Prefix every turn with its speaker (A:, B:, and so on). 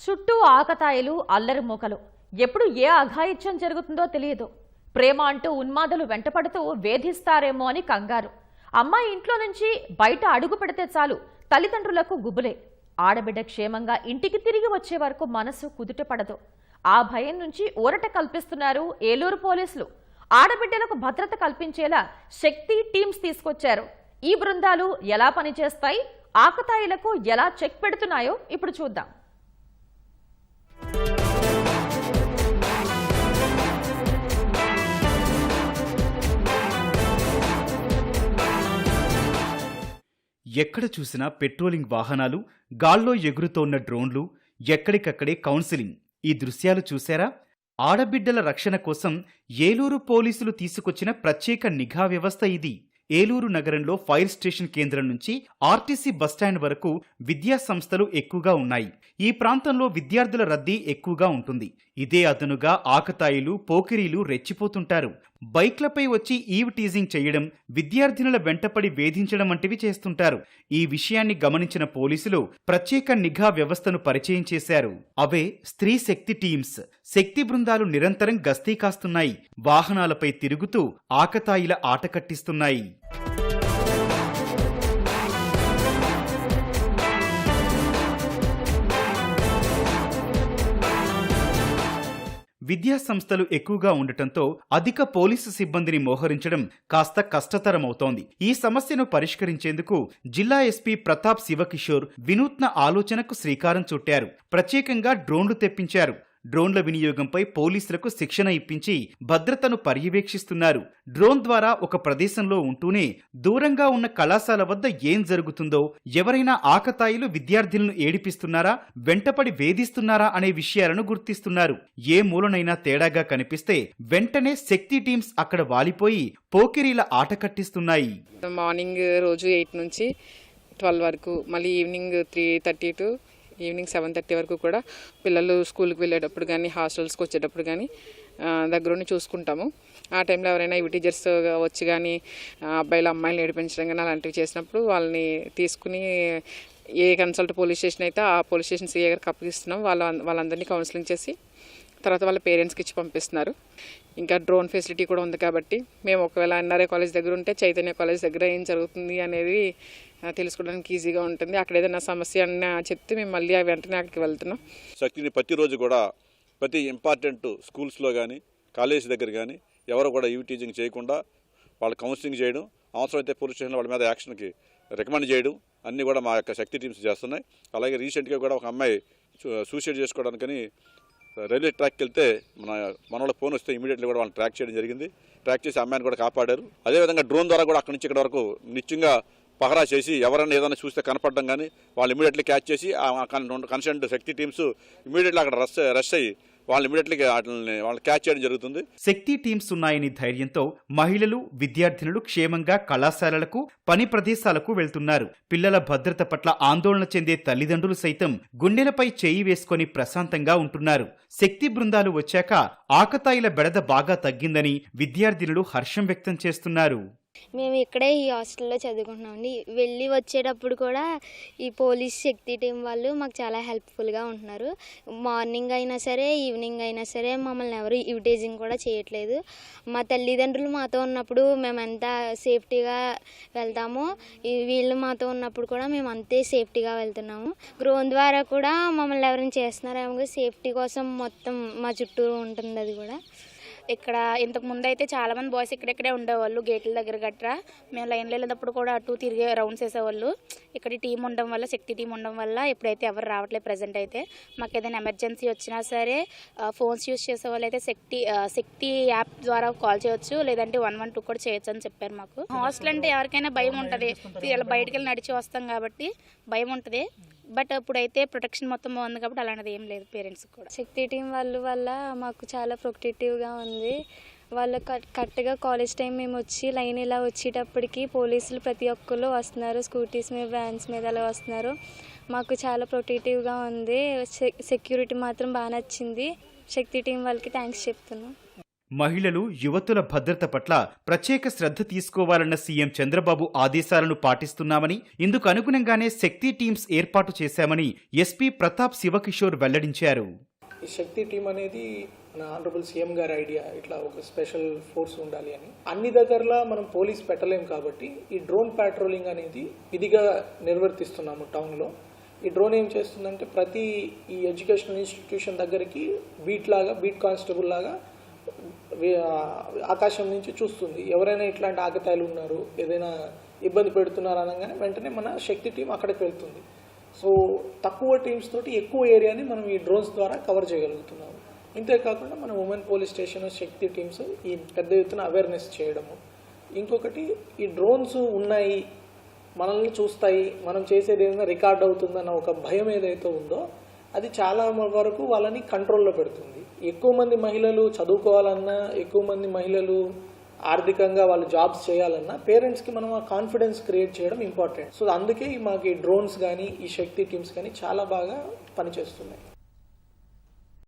A: చుట్టూ ఆకతాయిలు, అల్లరి మూకలు. ఎప్పుడు ఏ అఘాయిత్యం జరుగుతుందో తెలియదు. ప్రేమ అంటూ ఉన్మాదులు వెంటపడుతూ వేధిస్తారేమో అని కంగారు. అమ్మాయి ఇంట్లో నుంచి బయట అడుగు పెడితే చాలు తల్లిదండ్రులకు గుబులే. ఆడబిడ్డ క్షేమంగా ఇంటికి తిరిగి వచ్చే వరకు మనసు కుదుటపడదు. ఆ భయం నుంచి ఊరట కల్పిస్తున్నారు ఏలూరు పోలీసులు. ఆడబిడ్డలకు భద్రత కల్పించేలా శక్తి టీమ్స్ తీసుకొచ్చారు. ఈ బృందాలు ఎలా పనిచేస్తాయి, ఆకతాయిలకు ఎలా చెక్ పెడుతున్నాయో ఇప్పుడు చూద్దాం.
B: ఎక్కడ చూసినా పెట్రోలింగ్ వాహనాలు, గాల్లో ఎగురుతోన్న డ్రోన్లు, ఎక్కడికక్కడే కౌన్సిలింగ్. ఈ దృశ్యాలు చూశారా? ఆడబిడ్డల రక్షణ కోసం ఏలూరు పోలీసులు తీసుకొచ్చిన ప్రత్యేక నిఘా వ్యవస్థ ఇది. ఏలూరు నగరంలో ఫైర్ స్టేషన్ కేంద్రం నుంచి ఆర్టీసీ బస్టాండ్ వరకు విద్యా సంస్థలు ఎక్కువగా ఉన్నాయి. ఈ ప్రాంతంలో విద్యార్థుల రద్దీ ఎక్కువగా ఉంటుంది. ఇదే అదనుగా ఆకతాయిలు, పోకిరీలు రెచ్చిపోతుంటారు. బైక్లపై వచ్చి ఈవ్ టీజింగ్ చేయడం, విద్యార్థినుల వెంటపడి వేధించడం వంటివి చేస్తుంటారు. ఈ విషయాన్ని గమనించిన పోలీసులు ప్రత్యేక నిఘా వ్యవస్థను పరిచయం చేశారు. అవే స్త్రీ శక్తి టీమ్స్. శక్తి బృందాలు నిరంతరం గస్తీ కాస్తున్నాయి. వాహనాలపై తిరుగుతూ ఆకతాయిల ఆట కట్టిస్తున్నాయి. విద్యా సంస్థలు ఎక్కువగా ఉండటంతో అధిక పోలీసు సిబ్బందిని మోహరించడం కాస్త కష్టతరమవుతోంది. ఈ సమస్యను పరిష్కరించేందుకు జిల్లా ఎస్పీ ప్రతాప్ శివకిషోర్ వినూత్న ఆలోచనకు శ్రీకారం చుట్టారు. ప్రత్యేకంగా డ్రోన్లు తెప్పించారు. డ్రోన్ల వినియోగంపై పోలీసులకు శిక్షణ ఇప్పించి భద్రతను పర్యవేక్షిస్తున్నారు. డ్రోన్ ద్వారా ఒక ప్రదేశంలో ఉంటూనే దూరంగా ఉన్న కళాశాల వద్ద ఏం జరుగుతుందో, ఎవరైనా ఆకతాయిలు విద్యార్థులను ఏడిపిస్తున్నారా, వెంటపడి వేధిస్తున్నారా అనే విషయాలను గుర్తిస్తున్నారు. ఏ మూలనైనా తేడాగా కనిపిస్తే వెంటనే శక్తి టీమ్స్ అక్కడ వాలిపోయి పోకిరీల ఆట కట్టిస్తున్నాయి.
C: మార్నింగ్ రోజు 8 నుంచి 12 వరకు, మళ్ళీ ఈవినింగ్ 3:30 టు ఈవినింగ్ 7:30 వరకు కూడా పిల్లలు స్కూల్కి వెళ్ళేటప్పుడు కానీ, హాస్టల్స్కి వచ్చేటప్పుడు కానీ దగ్గరుండి చూసుకుంటాము. ఆ టైంలో ఎవరైనా టీచర్స్ వచ్చి కానీ అబ్బాయిలు అమ్మాయిలు ఏడిపించడం కానీ అలాంటివి చేసినప్పుడు వాళ్ళని తీసుకుని ఏ కన్సల్ట్ పోలీస్ స్టేషన్ అయితే ఆ పోలీస్ స్టేషన్ సీఏ గారికి అప్పగిస్తున్నాం. వాళ్ళందరినీ కౌన్సిలింగ్ చేసి తర్వాత వాళ్ళ పేరెంట్స్కి ఇచ్చి పంపిస్తున్నారు. ఇంకా డ్రోన్ ఫెసిలిటీ కూడా ఉంది కాబట్టి మేము ఒకవేళ ఎన్ఆర్ఐ కాలేజ్ దగ్గర ఉంటే చైతన్య కాలేజ్ దగ్గర ఏం జరుగుతుంది అనేది తెలుసుకోవడానికి ఈజీగా ఉంటుంది. అక్కడ ఏదైనా సమస్య అన్న చెప్తే మేము మళ్ళీ వెంటనే అక్కడికి వెళ్తున్నాం.
D: శక్తిని ప్రతిరోజు కూడా ప్రతి ఇంపార్టెంట్ స్కూల్స్లో కానీ, కాలేజ్ దగ్గర కానీ ఎవరు కూడా ఈవ్ టీజింగ్ చేయకుండా వాళ్ళు కౌన్సిలింగ్ చేయడం, అవసరమైతే పోలీస్ స్టేషన్లో వాళ్ళ మీద యాక్షన్కి రికమెండ్ చేయడం అన్నీ కూడా మా యొక్క శక్తి టీమ్స్ చేస్తున్నాయి. అలాగే రీసెంట్గా కూడా ఒక అమ్మాయి సూసైడ్ చేసుకోవడానికని రైల్వే ట్రాక్కి వెళ్తే మన వాళ్ళకి ఫోన్ వస్తే ఇమీడియట్లీ కూడా వాళ్ళని ట్రాక్ చేయడం జరిగింది. ట్రాక్ చేసి అమ్మాయిని కూడా కాపాడారు. అదేవిధంగా డ్రోన్ ద్వారా కూడా అక్కడి నుంచి ఇక్కడ వరకు నిత్యంగా పహరా చేసి ఎవరైనా ఏదైనా చూస్తే కనపడడం కానీ వాళ్ళు ఇమీడియట్లీ క్యాచ్ చేసి కన్సర్న్ శక్తి టీమ్స్ ఇమీడియట్లీ అక్కడ రష్ అయ్యి వాళ్ళు ఇమీడియట్లీ వాళ్ళని క్యాచ్ చేయడం జరుగుతుంది.
B: శక్తి టీమ్స్ ఉన్నాయని ధైర్యంతో మహిళలు, విద్యార్థినులు క్షేమంగా కళాశాలలకు, పని ప్రదేశాలకు వెళ్తున్నారు. పిల్లల భద్రత పట్ల ఆందోళన చెందే తల్లిదండ్రులు సైతం గుండెలపై చేయి వేసుకొని ప్రశాంతంగా ఉంటున్నారు. శక్తి బృందాలు వచ్చాక ఆకతాయిల బెడద బాగా తగ్గిందని విద్యార్థినులు హర్షం వ్యక్తం చేస్తున్నారు.
E: మేము ఇక్కడే ఈ హాస్టల్లో చదువుకుంటున్నామండి. వెళ్ళి వచ్చేటప్పుడు కూడా ఈ పోలీస్ శక్తి టీం వాళ్ళు మాకు చాలా హెల్ప్ఫుల్గా ఉంటున్నారు. మార్నింగ్ అయినా సరే, ఈవినింగ్ అయినా సరే మమ్మల్ని ఎవరు ఇవిటేజింగ్ కూడా చేయట్లేదు. మా తల్లిదండ్రులు మాతో ఉన్నప్పుడు మేము ఎంత సేఫ్టీగా వెళ్తామో వీళ్ళు మాతో ఉన్నప్పుడు కూడా మేము అంతే సేఫ్టీగా వెళ్తున్నాము. డ్రోన్ ద్వారా కూడా మమ్మల్ని ఎవరైనా చేస్తున్నారేమో సేఫ్టీ కోసం మొత్తం మా చుట్టూ ఉంటుంది. అది కూడా
F: ఇక్కడ ఇంతకు ముందు అయితే చాలామంది బాయ్స్ ఇక్కడెక్కడే ఉండేవాళ్ళు, గేట్ల దగ్గర గట్రా. మేము లైన్లో వెళ్ళినప్పుడు కూడా అటు తిరిగే రౌండ్స్ వేసేవాళ్ళు. ఇక్కడ టీం ఉండడం వల్ల, శక్తి టీం ఉండడం వల్ల ఇప్పుడైతే ఎవరు రావట్లేదు. ప్రజెంట్ అయితే మాకు ఏదైనా ఎమర్జెన్సీ వచ్చినా సరే ఫోన్స్ యూజ్ చేసే వాళ్ళు అయితే శక్తి యాప్ ద్వారా కాల్ చేయొచ్చు, లేదంటే 112 కూడా చేయొచ్చు అని చెప్పారు మాకు. హాస్టల్ అంటే ఎవరికైనా భయం ఉంటుంది, ఇలా బయటకు వెళ్ళి నడిచి వస్తాం కాబట్టి భయం ఉంటుంది. బట్ ఇప్పుడైతే ప్రొటెక్షన్ మొత్తం బాగుంది కాబట్టి అలాంటిది ఏం లేదు పేరెంట్స్ కూడా.
E: శక్తి టీం వల్ల మాకు చాలా ప్రొటెక్టివ్గా ఉంది. వాళ్ళు కరెక్ట్గా కాలేజ్ టైం మేము వచ్చి లైన్ ఇలా వచ్చేటప్పటికి పోలీసులు ప్రతి ఒక్కరు వస్తున్నారు. స్కూటీస్ మీద, వ్యాన్స్ మీద అలా వస్తున్నారు. మాకు చాలా ప్రొటెక్టివ్గా ఉంది. సెక్యూరిటీ మాత్రం బాగా నచ్చింది. శక్తి టీం వాళ్ళకి థ్యాంక్స్ చెప్తున్నాం.
B: మహిళలు, యువతుల భద్రత పట్ల ప్రత్యేక శ్రద్ధ తీసుకోవాలన్న సీఎం చంద్రబాబు ఆదేశాలను పాటిస్తున్నామని, ఇందుకు అనుగుణంగానే శక్తి టీమ్స్ ఏర్పాటు చేశామని ఎస్పీ ప్రతాప్ శివకిషోర్ వెల్లడించారు.
G: ఈ శక్తి టీం అనేది మన ఆనరబుల్ సీఎం గారి ఐడియా, ఇట్లా ఒక స్పెషల్ ఫోర్స్ ఉండాలి అని. అన్ని దగ్గరలా మనం పోలీస్ పెట్టలేం కాబట్టి ఈ డ్రోన్ ప్యాట్రోలింగ్ అనేది విధిగా నిర్వర్తిస్తున్నాము టౌన్లో. ఈ డ్రోన్ ఏం చేస్తుందంటే ప్రతి ఈ ఎడ్యుకేషనల్ ఇన్స్టిట్యూషన్ దగ్గరికి బీట్ కానిస్టేబుల్ లాగా ఆకాశం నుంచి చూస్తుంది. ఎవరైనా ఇట్లాంటి ఆకతాయిలు ఉన్నారు, ఏదైనా ఇబ్బంది పెడుతున్నారు అనగానే వెంటనే మన శక్తి టీం అక్కడికి వెళ్తుంది. సో తక్కువ టీమ్స్ తోటి ఎక్కువ ఏరియాని మనం ఈ డ్రోన్స్ ద్వారా కవర్ చేయగలుగుతున్నాము. ఇంతేకాకుండా మన ఉమెన్ పోలీస్ స్టేషన్ శక్తి టీమ్స్ ఈ పెద్ద ఎత్తున అవేర్నెస్ చేయడము. ఇంకొకటి, ఈ డ్రోన్స్ ఉన్నాయి, మనల్ని చూస్తాయి, మనం చేసేది ఏదైనా రికార్డ్ అవుతుందన్న ఒక భయం ఏదైతే ఉందో అది చాలా వరకు వాళ్ళని కంట్రోల్లో పెడుతుంది. ఎక్కువ మంది మహిళలు చదువుకోవాలన్నా, ఎక్కువ మంది మహిళలు ఆర్థికంగా వాళ్ళు జాబ్స్ చేయాలన్నా పేరెంట్స్కి మనం ఆ కాన్ఫిడెన్స్ క్రియేట్ చేయడం ఇంపార్టెంట్. సో అందుకే మాకు ఈ డ్రోన్స్ కానీ ఈ శక్తి టీమ్స్ కానీ చాలా బాగా పనిచేస్తున్నాయి.